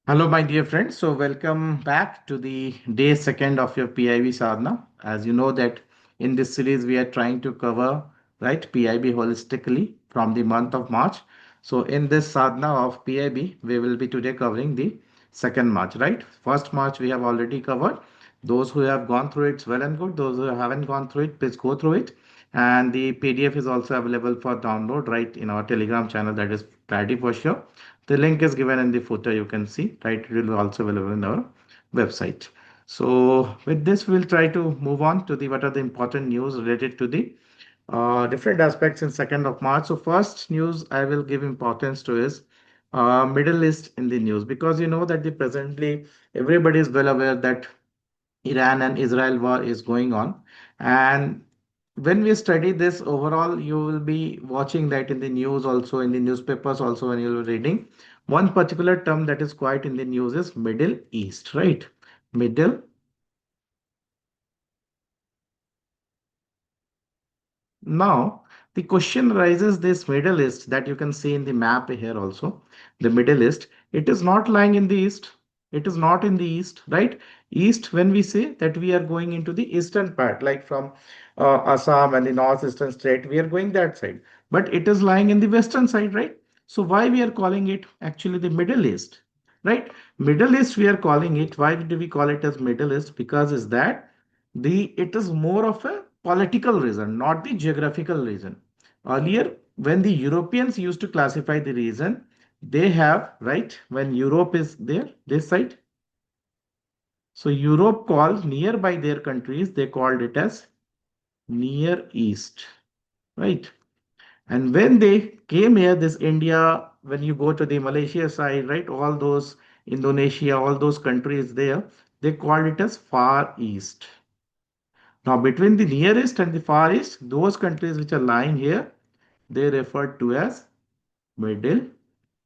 Hello, my dear friends. So, welcome back to the day second of your PIB Sadhna. As you know that in this series we are trying to cover right PIB holistically from the month of March. So, in this sadhana of PIB, we will be today covering the second March. Right, first March we have already covered. Those who have gone through it, well and good. Those who haven't gone through it, please go through it. And the PDF is also available for download right in our Telegram channel, that is Priority for sure. The link is given in the footer, you can see, right? It will also available in our website. So with this, we'll try to move on to the what are the important news related to the different aspects in 2nd of March. So first news I will give importance to is Middle East in the news, because you know that the presently everybody is well aware that Iran and Israel war is going on. And when we study this overall, you will be watching that in the news also, in the newspapers also, when you're reading. One particular term that is quite in the news is Middle East, right? Middle. Now, the question arises this Middle East that you can see in the map here also. The Middle East, it is not lying in the east. It is not in the east, right? East, when we say that we are going into the eastern part, like from Assam and the northeastern state, we are going that side. But it is lying in the western side, right? So why we are calling it actually the Middle East, right? Middle East, we are calling it. Why do we call it as Middle East? Because is that it is more of a political reason, not the geographical reason. Earlier, when the Europeans used to classify the region, they have, right, when Europe is there, this side. So Europe called nearby their countries, they called it as Near East, right? And when they came here, this India, when you go to the Malaysia side, right, all those Indonesia, all those countries there, they called it as Far East. Now, between the Near East and the Far East, those countries which are lying here, they referred to as Middle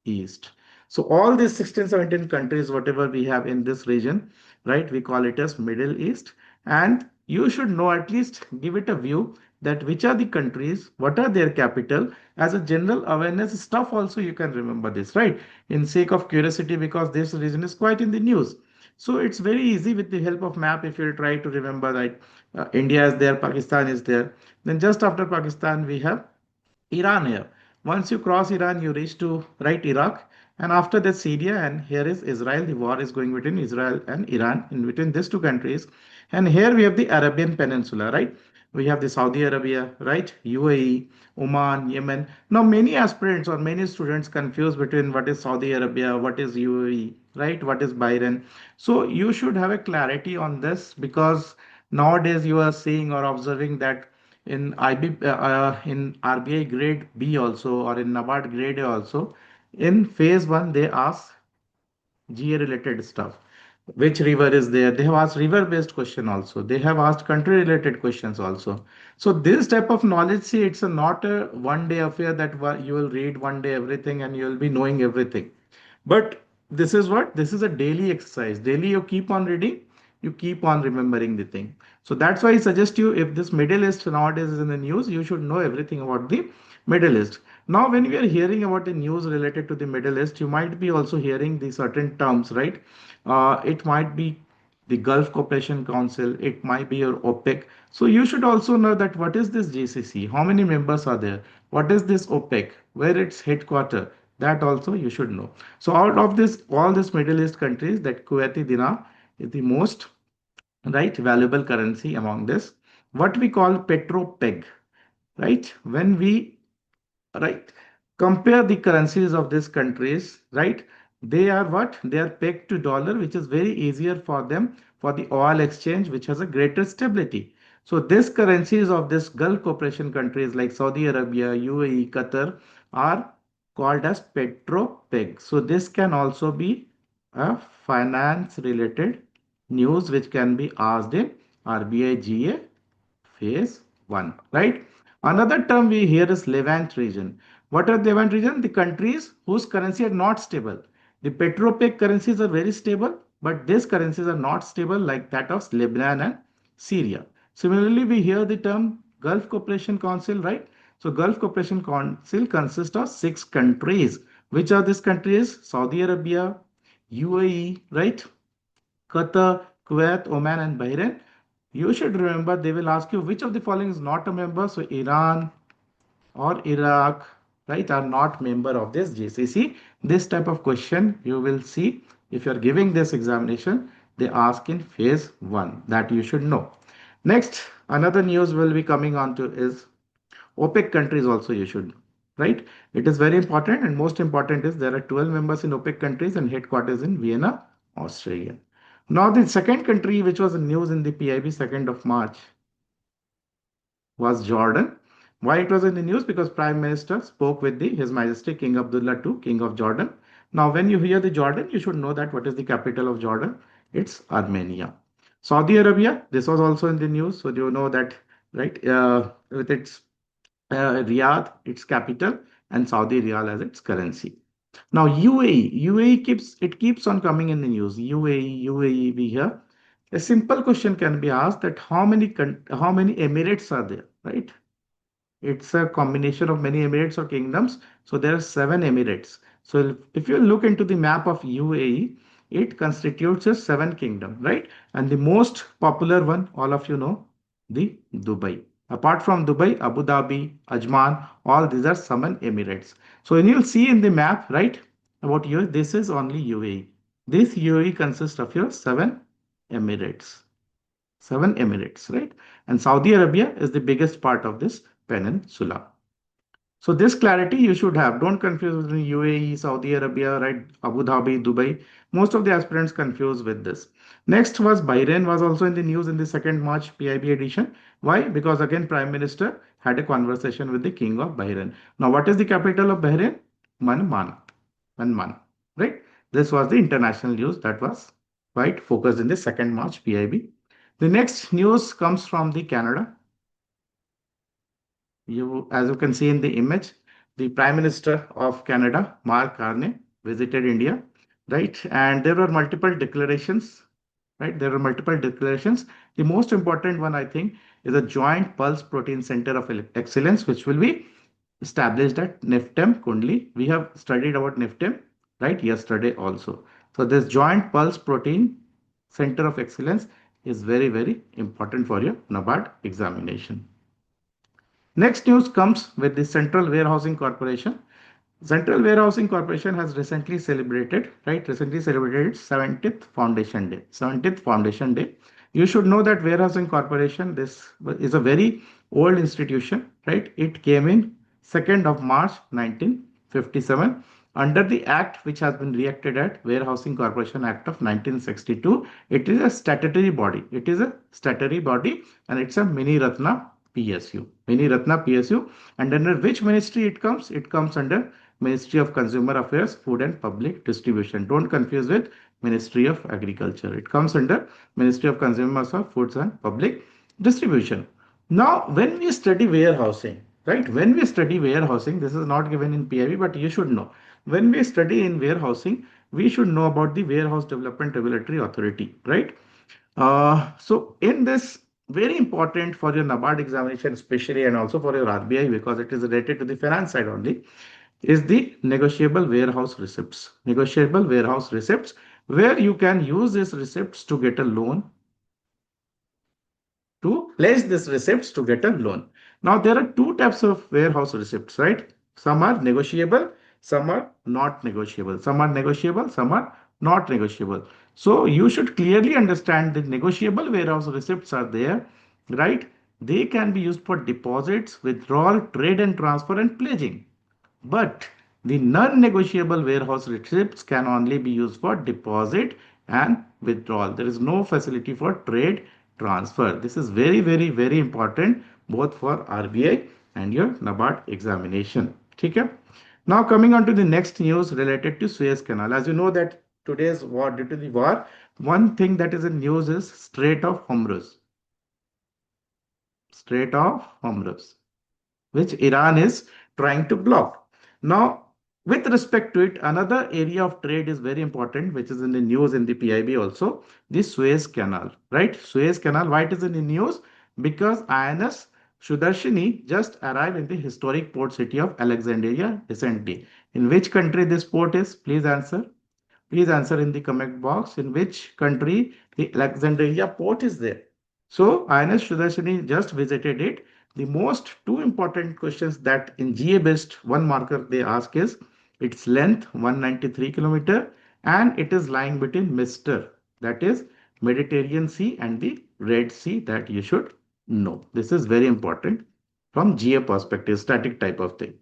East. So all these 16, 17 countries, whatever we have in this region, right, we call it as Middle East. And you should know, at least give it a view that which are the countries, what are their capital, as a general awareness stuff also you can remember this, right? In sake of curiosity, because this region is quite in the news. So it's very easy with the help of map if you try to remember that India is there, Pakistan is there. Then just after Pakistan, we have Iran here. Once you cross Iran, you reach to right Iraq, and after that Syria, and here is Israel. The war is going between Israel and Iran, in between these two countries. And here we have the Arabian Peninsula, right? We have the Saudi Arabia, right? UAE, Oman, Yemen. Now many aspirants or many students confuse between what is Saudi Arabia, what is UAE, right? What is Bahrain. So you should have a clarity on this, because nowadays you are seeing or observing that in in RBI Grade B also, or in NABARD Grade A also, in phase one they ask GA related stuff. Which river is there? They have asked river based question also. They have asked country related questions also. So this type of knowledge, see, it's not a one day affair that you will read one day everything and you will be knowing everything. But this is what? This is a daily exercise. Daily you keep on reading, you keep on remembering the thing. So that's why I suggest you, if this Middle East nowadays is in the news, you should know everything about the Middle East. Now, when we are hearing about the news related to the Middle East, you might be also hearing the certain terms, right? It might be the Gulf Cooperation Council, it might be your OPEC. So you should also know that what is this GCC, how many members are there, what is this OPEC, where its headquarter, that also you should know. So out of this, all these Middle East countries, that Kuwaiti dinar is the most right valuable currency among this. What we call petro peg, right? When we right compare the currencies of these countries, right, they are what, they are pegged to dollar, which is very easier for them for the oil exchange, which has a greater stability. So these currencies of this Gulf cooperation countries like Saudi Arabia, UAE, Qatar are called as petro peg. So this can also be a finance related news which can be asked in RBI GA phase 1, right? Another term we hear is Levant region. What are Levant region? The countries whose currency are not stable. The petropec currencies are very stable, but these currencies are not stable like that of Lebanon and Syria. Similarly, we hear the term Gulf Cooperation Council, right? So Gulf Cooperation Council consists of 6 countries. Which are these countries? Saudi Arabia, UAE, right? Qatar, Kuwait, Oman, and Bahrain. You should remember they will ask you which of the following is not a member. So Iran or Iraq, right, are not member of this GCC. This type of question you will see if you are giving this examination. They ask in phase one that you should know. Next, another news will be coming on to is OPEC countries also you should, right? It is very important and most important is there are 12 members in OPEC countries and headquarters in Vienna, Australia. Now the second country which was in news in the PIB 2nd of March was Jordan. Why it was in the news? Because Prime Minister spoke with His Majesty King Abdullah II, King of Jordan. Now, when you hear the Jordan, you should know that what is the capital of Jordan? It's Armenia. Saudi Arabia, this was also in the news, so you know that, right? With its Riyadh, its capital, and Saudi Riyal as its currency. Now UAE keeps on coming in the news. UAE, we hear. A simple question can be asked that how many emirates are there, right? It's a combination of many emirates or kingdoms. So there are seven emirates. So if you look into the map of UAE, it constitutes a seven kingdom, right? And the most popular one, all of you know, the Dubai. Apart from Dubai, Abu Dhabi, Ajman, all these are seven emirates. So when you'll see in the map, right, about you, this is only UAE. This UAE consists of your seven emirates. Seven emirates, right? And Saudi Arabia is the biggest part of this peninsula. So this clarity you should have. Don't confuse between UAE, Saudi Arabia, right? Abu Dhabi, Dubai. Most of the aspirants confuse with this. Next was Bahrain was also in the news in the 2nd March PIB edition. Why? Because again Prime Minister had a conversation with the King of Bahrain. Now what is the capital of Bahrain? Manman. Manman. Right? This was the international news that was quite focused in the 2nd March PIB. The next news comes from the Canada. As you can see in the image, the Prime Minister of Canada, Mark Carney, visited India, right? And there were multiple declarations, right? There were multiple declarations. The most important one, I think, is a joint pulse protein center of excellence, which will be established at NIFTEM Kundli. We have studied about NIFTEM, right? Yesterday also. So this joint pulse protein center of excellence is very, very important for your NABARD examination. Next news comes with the Central Warehousing Corporation. Central Warehousing Corporation has recently celebrated, right? Recently celebrated its 70th Foundation Day. 70th Foundation Day. You should know that Warehousing Corporation, this is a very old institution, right? It came in 2nd of March 1957 under the act which has been reacted at Warehousing Corporation Act of 1962. It is a statutory body. It is a statutory body and it's a mini Ratna PSU. Mini Ratna PSU. And under which ministry it comes? It comes under Ministry of Consumer Affairs, Food and Public Distribution. Don't confuse with Ministry of Agriculture. It comes under Ministry of Consumer Affairs, Foods and Public Distribution. Now, when we study warehousing, right? When we study warehousing, this is not given in PIB, but you should know. When we study in warehousing, we should know about the Warehouse Development Regulatory Authority, right? So in this, very important for your NABARD examination, especially and also for your RBI, because it is related to the finance side only, is the negotiable warehouse receipts. Negotiable warehouse receipts, where you can use these receipts to get a loan, to place these receipts to get a loan. Now there are two types of warehouse receipts, right? Some are negotiable, some are not negotiable. Some are negotiable, some are not negotiable. So you should clearly understand the negotiable warehouse receipts are there, right? They can be used for deposits, withdrawal, trade and transfer and pledging. But the non-negotiable warehouse receipts can only be used for deposit and withdrawal. There is no facility for trade transfer. This is very, very, very important both for RBI and your NABARD examination. Okay? Now coming on to the next news related to Suez Canal. As you know that today's war, due to the war, one thing that is in news is Strait of Hormuz. Strait of Hormuz, which Iran is trying to block. Now, with respect to it, another area of trade is very important, which is in the news in the PIB also, the Suez Canal, right? Suez Canal, why it is in the news? Because INS Sudarshini just arrived in the historic port city of Alexandria recently. In which country this port is? Please answer. Please answer in the comment box in which country the Alexandria port is there. So INS Sudarshani just visited it. The most two important questions that in GA based one marker they ask is its length 193 kilometer and it is lying between Mr. that is Mediterranean Sea and the Red Sea that you should know. This is very important from GA perspective, static type of thing.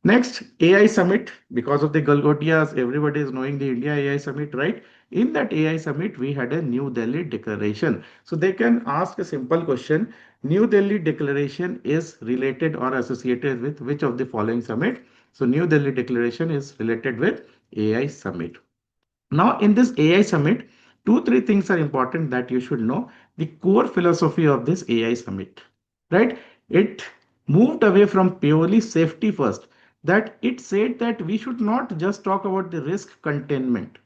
Next, AI Summit. Because of the Galgotias, everybody is knowing the India AI Summit, right? In that AI Summit, we had a New Delhi Declaration. So they can ask a simple question. New Delhi Declaration is related or associated with which of the following summit? So New Delhi Declaration is related with AI Summit. Now, in this AI Summit, two, three things are important that you should know. The core philosophy of this AI Summit, right? It moved away from purely safety first, that it said that we should not just talk about the risk containment,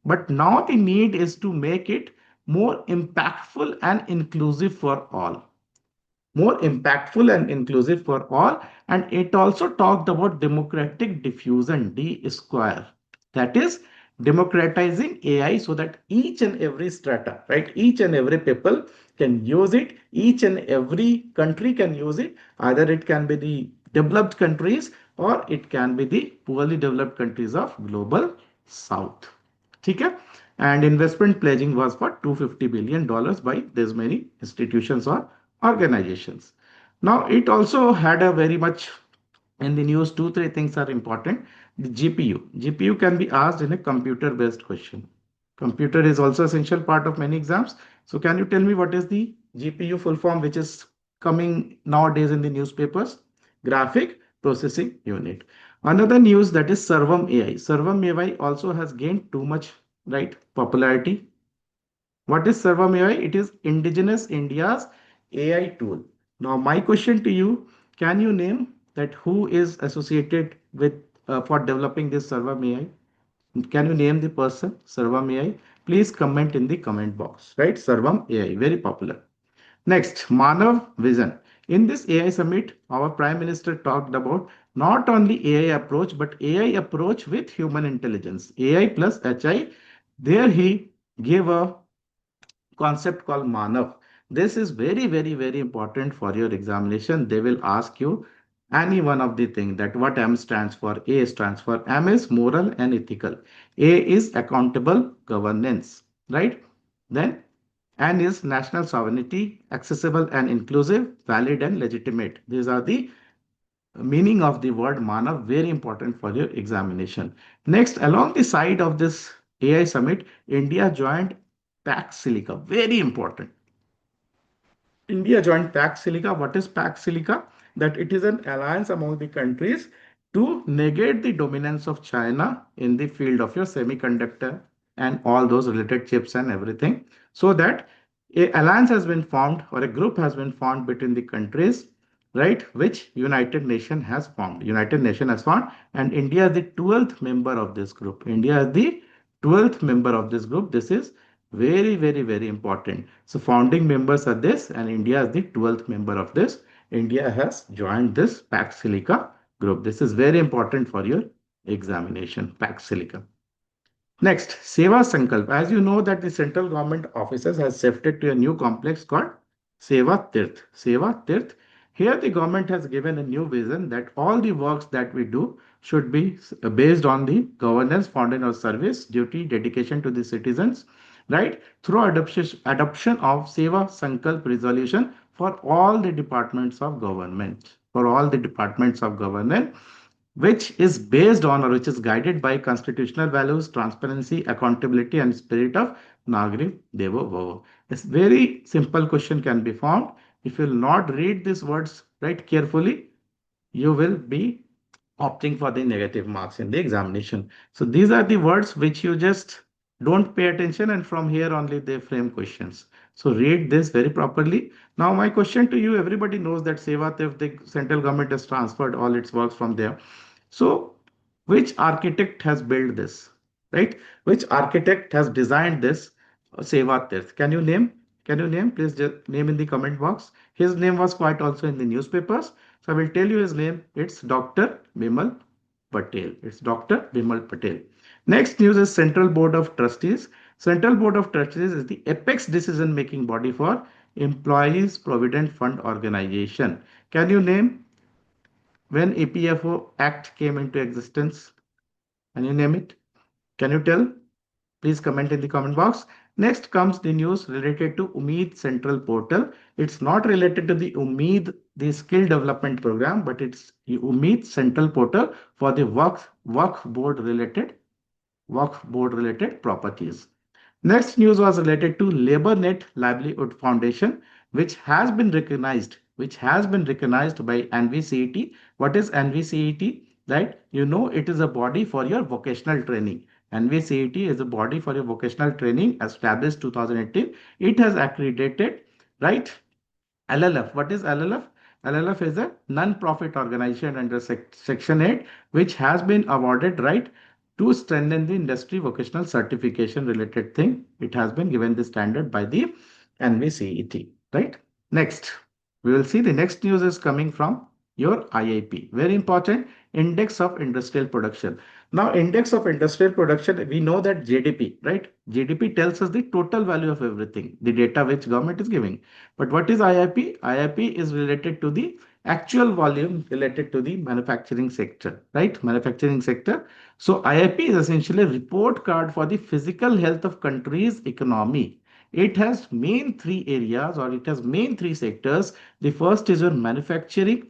but now the need is to make it more impactful and inclusive for all, more impactful and inclusive for all. And it also talked about democratic diffusion, D square. That is democratizing AI so that each and every strata, right? Each and every people can use it. Each and every country can use it. Either it can be the developed countries or it can be the poorly developed countries of global south. ठीक है. And investment pledging was for $250 billion by this many institutions or organizations. Now, it also had a very much in the news, two, three things are important. The GPU. GPU can be asked in a computer based question. Computer is also essential part of many exams. So can you tell me what is the GPU full form which is coming nowadays in the newspapers? Graphic Processing Unit. Another news that is Servam AI. Servam AI also has gained too much, right, popularity. What is Servam AI? It is indigenous India's AI tool. Now, my question to you, can you name that who is associated with for developing this Servam AI? Can you name the person, Servam AI? Please comment in the comment box, right? Servam AI, very popular. Next, Manav Vision. In this AI summit, our Prime Minister talked about not only AI approach, but AI approach with human intelligence, AI plus HI. There he gave a concept called Manav. This is very, very, very important for your examination. They will ask you any one of the thing that what M stands for. A stands for M is moral and ethical. A is accountable governance, right? Then N is national sovereignty, accessible and inclusive, valid and legitimate. These are the meaning of the word Manav, very important for your examination. Next, along the side of this AI summit, India joined Pax Silica, very important. India joined Pax Silica. What is Pax Silica? That it is an alliance among the countries to negate the dominance of China in the field of your semiconductor and all those related chips and everything. So that a alliance has been formed or a group has been formed between the countries, right? Which United Nation has formed. United Nation has formed, and India is the 12th member of this group. India is the 12th member of this group. This is very, very, very important. So founding members are this, and India is the 12th member of this. India has joined this Pax Silica group. This is very important for your examination, Pax Silica. Next, Seva Sankalp. As you know that the central government offices has shifted to a new complex called Seva Tirth. Seva Tirth. Here the government has given a new vision that all the works that we do should be based on the governance, foundation of service, duty, dedication to the citizens, right? Through adoption of Seva Sankalp resolution for all the departments of government. For all the departments of government, which is based on or which is guided by constitutional values, transparency, accountability, and spirit of Nagari Devo Bhava. A very simple question can be found. If you will not read these words right carefully, you will be opting for the negative marks in the examination. So these are the words which you just don't pay attention, and from here only they frame questions. So read this very properly. Now my question to you, everybody knows that Seva Tirth, the central government has transferred all its works from there. So which architect has built this, right? Which architect has designed this Seva Tirth? Can you name? Can you name? Please just name in the comment box. His name was quite also in the newspapers. So I will tell you his name. It's Dr. Bimal Patel. It's Dr. Bimal Patel. Next news is Central Board of Trustees. Central Board of Trustees is the apex decision making body for Employees Provident Fund Organization. Can you name when APFO Act came into existence? Can you name it? Can you tell? Please comment in the comment box. Next comes the news related to Umeed Central Portal. It's not related to the Umeed, the skill development program, but it's the Umeed Central Portal for the work board related properties. Next news was related to LaborNet Livelihood Foundation, which has been recognized by NVCET. What is NVCET? Right? You know, it is a body for your vocational training. NVCET is a body for your vocational training established 2018. It has accredited, right? LLF. What is LLF? LLF is a non-profit organization under Section 8, which has been awarded, right, to strengthen the industry vocational certification related thing. It has been given the standard by the NVCET, right? Next, we will see the next news is coming from your IIP. Very important, Index of Industrial Production. Now, Index of Industrial Production, we know that GDP, right? GDP tells us the total value of everything, the data which government is giving. But what is IIP? IIP is related to the actual volume related to the manufacturing sector, right? Manufacturing sector. So IIP is essentially a report card for the physical health of country's economy. It has main three areas, or it has main three sectors. The first is your manufacturing,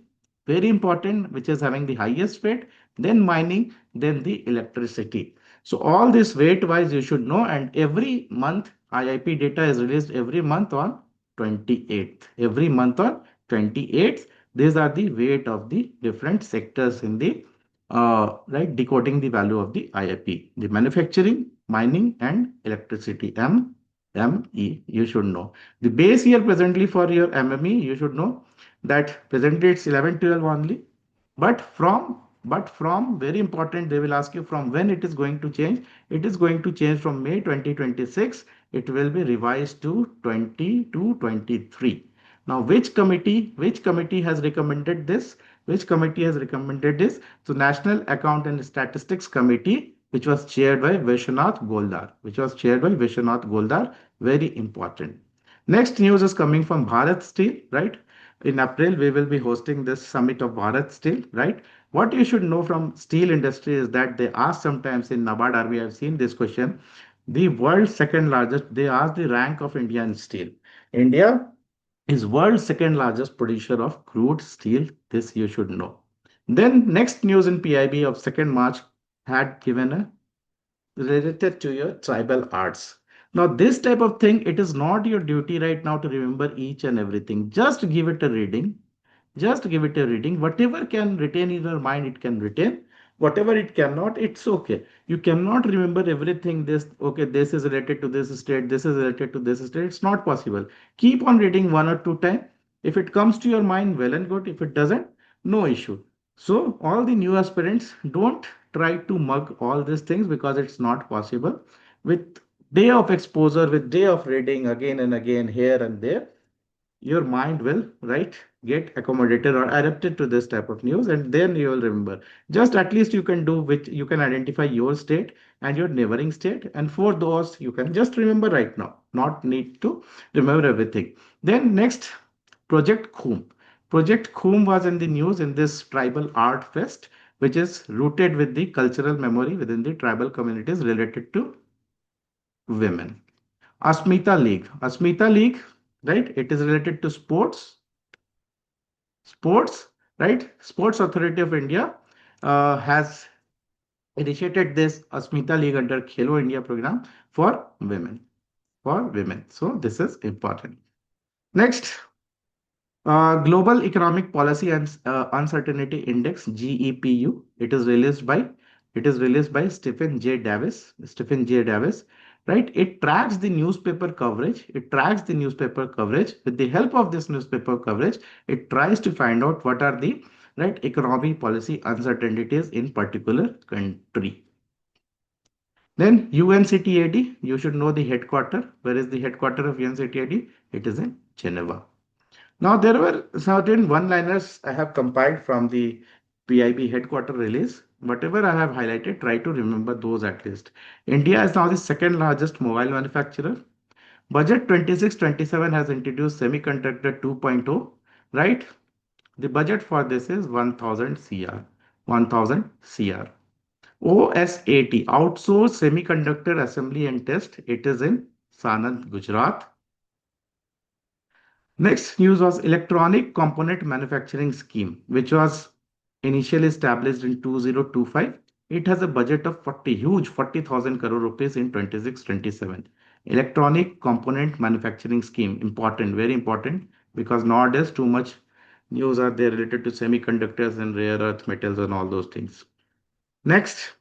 very important, which is having the highest weight, then mining, then the electricity. So all this weight wise you should know, and every month IIP data is released every month on 28th. Every month on 28th. These are the weight of the different sectors in the right, decoding the value of the IIP. The manufacturing, mining, and electricity. ME, you should know. The base year presently for your MME, you should know that presently it's 11-12 only. But from very important, they will ask you from when it is going to change. It is going to change from May 2026. It will be revised to 20 to 23. Now, which committee has recommended this? Which committee has recommended this? So, National Account and Statistics Committee, which was chaired by Vishwanath Goldar, very important. Next news is coming from Bharat Steel, right? In April, we will be hosting this summit of Bharat Steel, right? What you should know from steel industry is that they ask sometimes in NABARD RBI, I've seen this question. The world's second largest, they ask the rank of India in steel. India is world's second largest producer of crude steel. This you should know. Then next news in PIB of 2nd March had given a related to your tribal arts. Now, this type of thing, it is not your duty right now to remember each and everything. Just give it a reading. Just give it a reading. Whatever can retain in your mind, it can retain. Whatever it cannot, it's okay. You cannot remember everything. This, okay, this is related to this state, this is related to this state. It's not possible. Keep on reading one or two times. If it comes to your mind, well and good. If it doesn't, no issue. So, all the new aspirants, don't try to mug all these things because it's not possible. With day of exposure, with day of reading again and again, here and there, your mind will, right, get accommodated or adapted to this type of news, and then you will remember. Just at least you can do, which you can identify your state and your neighboring state, and for those you can just remember right now, not need to remember everything. Then next, Project Khum. Project Khum was in the news in this tribal art fest, which is rooted with the cultural memory within the tribal communities related to women. Asmita League, right? It is related to sports, right? Sports Authority of India has initiated this Asmita League under Khelo India program for women. So this is important. Next, Global Economic Policy and Uncertainty Index (GEPU). It is released by Stephen J. Davis. Right? It tracks the newspaper coverage. With the help of this newspaper coverage, it tries to find out what are the right economic policy uncertainties in particular country. Then UNCTAD, you should know the headquarter. Where is the headquarter of UNCTAD? It is in Geneva. Now, there were certain one-liners I have compiled from the PIB headquarter release. Whatever I have highlighted, try to remember those at least. India is now the second largest mobile manufacturer. Budget 26-27 has introduced semiconductor 2.0, right? The budget for this is 1000 CR. 1000 CR. OSAT, Outsourced Semiconductor Assembly and Test. It is in Sanand, Gujarat. Next news was Electronic Component Manufacturing Scheme, which was initially established in 2025. It has a budget of 40, huge 40,000 crore rupees in 26-27. Electronic Component Manufacturing Scheme, important, very important, because nowadays too much news are there related to semiconductors and rare earth metals and all those things. Next,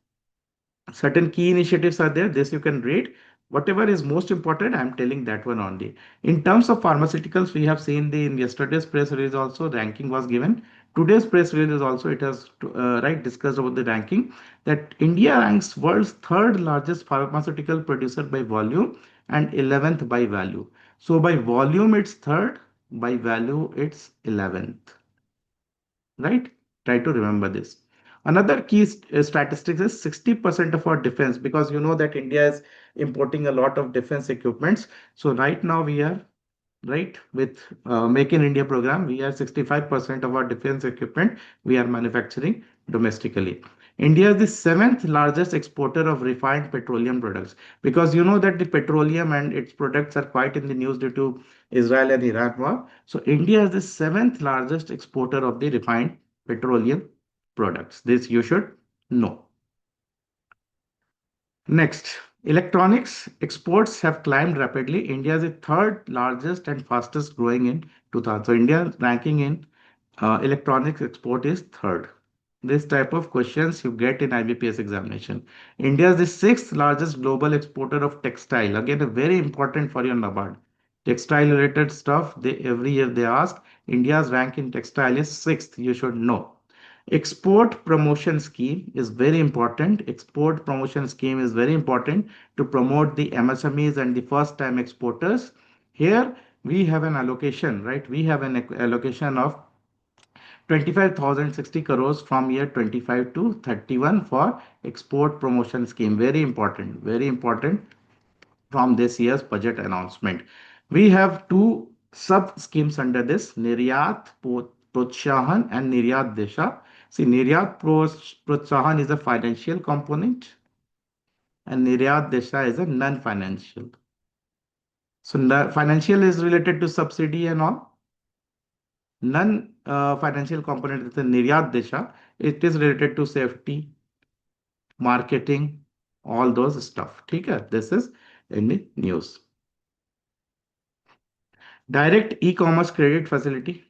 certain key initiatives are there. This you can read. Whatever is most important, I'm telling that one only. In terms of pharmaceuticals, we have seen the in yesterday's press release also ranking was given. Today's press release also it has right discussed about the ranking that India ranks world's third largest pharmaceutical producer by volume and 11th by value. So by volume it's third, by value it's 11th, right? Try to remember this. Another key statistics is 60% of our defense, because you know that India is importing a lot of defense equipments. So right now we are right with Make in India program, we are 65% of our defense equipment we are manufacturing domestically. India is the seventh largest exporter of refined petroleum products, because you know that the petroleum and its products are quite in the news due to Israel and Iran war. So India is the seventh largest exporter of the refined petroleum products. This you should know. Next, electronics exports have climbed rapidly. India is the third largest and fastest growing in 2000. So India's ranking in electronics export is third. This type of questions you get in IBPS examination. India is the sixth largest global exporter of textile. Again, a very important for your NABARD. Textile related stuff, they every year they ask. India's rank in textile is sixth. You should know. Export promotion scheme is very important. Export promotion scheme is very important to promote the MSMEs and the first time exporters. Here we have an allocation, right? We have an allocation of 25,060 crores from year 25 to 31 for export promotion scheme. Very important from this year's budget announcement. We have two sub schemes under this, Niryat Protshahan and Niryat Desha. See, Niryat Protsahan is a financial component and Niryat Desha is a non-financial. So financial is related to subsidy and all. Non-financial component is the Niryat Desha. It is related to safety, marketing, all those stuff. Okay, this is in the news. Direct e-commerce credit facility.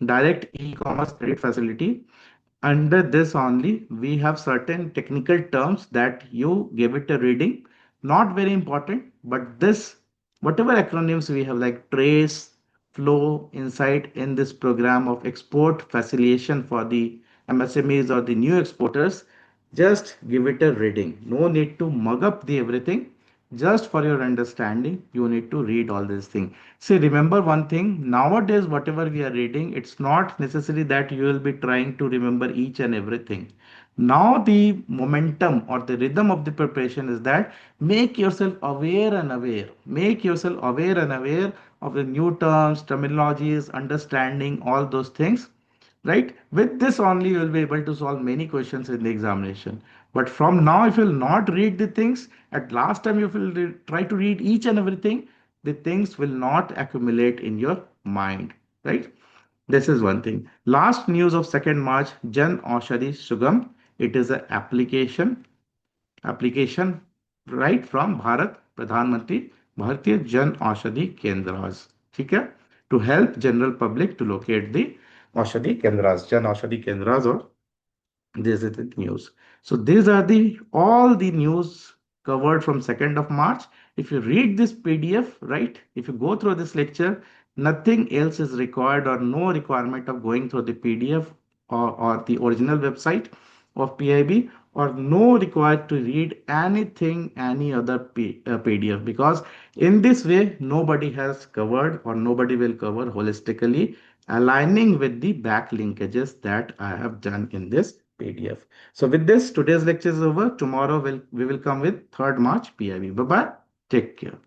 Under this only, we have certain technical terms that you give it a reading. Not very important, but this, whatever acronyms we have like trace, flow, insight in this program of export facilitation for the MSMEs or the new exporters, just give it a reading. No need to mug up the everything. Just for your understanding, you need to read all these things. See, remember one thing, nowadays, whatever we are reading, it's not necessary that you will be trying to remember each and everything. Now, the momentum or the rhythm of the preparation is that make yourself aware and aware. Make yourself aware and aware of the new terms, terminologies, understanding all those things, right? With this only you will be able to solve many questions in the examination. But from now, if you will not read the things, at last time you will try to read each and everything, the things will not accumulate in your mind, right? This is one thing. Last news of 2nd March, Jan Aushadhi Sugam. It is an application right from Bharat Pradhan Mantri Bharatiya Jan Aushadhi Kendras. ठीक है? To help general public to locate the Aushadhi Kendras, Jan Aushadhi Kendras, or this is the news. So these are the all the news covered from 2nd of March. If you read this PDF, right? If you go through this lecture, nothing else is required or no requirement of going through the PDF or the original website of PIB, or no required to read anything, any other PDF, because in this way, nobody has covered or nobody will cover holistically, aligning with the back linkages that I have done in this PDF. So with this, today's lecture is over. Tomorrow we will come with 3rd March PIB. Bye bye. Take care.